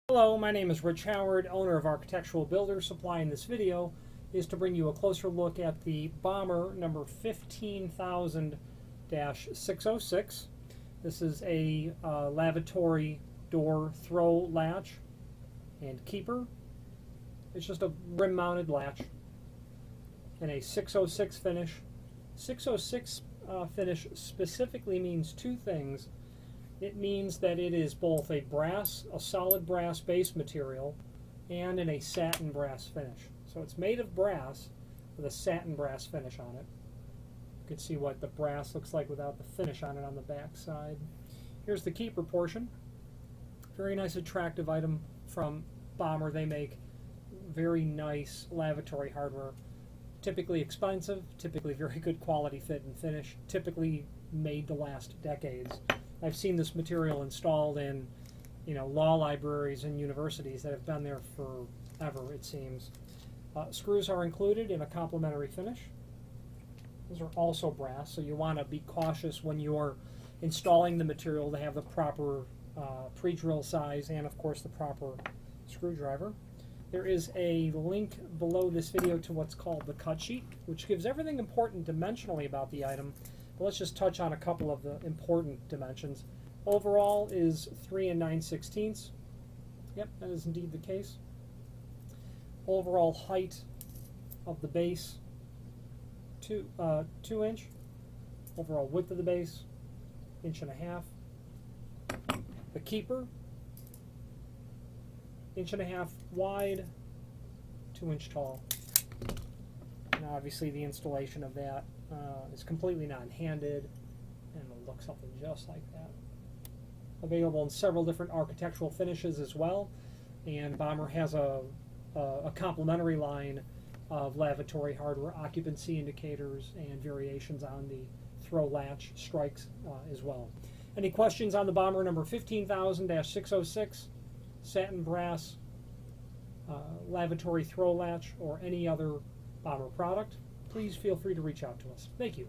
Hello, my name is Rich Howard, owner of Architectural Builders Supply. In this video is to bring you a closer look at the Bommer number 15,000-606. This is a lavatory door throw latch and keeper. It's just a rim-mounted latch in a 606 finish. 606 finish specifically means two things. It means that it is both a solid brass base material, and in a satin brass finish. So it's made of brass with a satin brass finish on it. You can see what the brass looks like without the finish on it on the back side. Here's the keeper portion. Very nice, attractive item from Bommer. They make very nice lavatory hardware. Typically expensive, typically very good quality fit and finish, typically made to last decades. I've seen this material installed in, law libraries and universities that have been there forever, it seems. Screws are included in a complementary finish. Those are also brass, so you want to be cautious when you're installing the material to have the proper pre-drill size and, of course, the proper screwdriver. There is a link below this video to what's called the cut sheet, which gives everything important dimensionally about the item. But let's just touch on a couple of the important dimensions. Overall is 3 9/16. Yep, that is indeed the case. Overall height of the base, 2 inch. Overall width of the base, 1.5 inches. The keeper, 1.5 inches wide, 2 inch tall. And obviously the installation of that is completely non-handed, and it'll look something just like that. Available in several different architectural finishes as well, and Bommer has a complementary line of lavatory hardware, occupancy indicators, and variations on the throw latch strikes as well. Any questions on the Bommer number 15,000-606, satin brass lavatory throw latch, or any other Bommer product, please feel free to reach out to us. Thank you.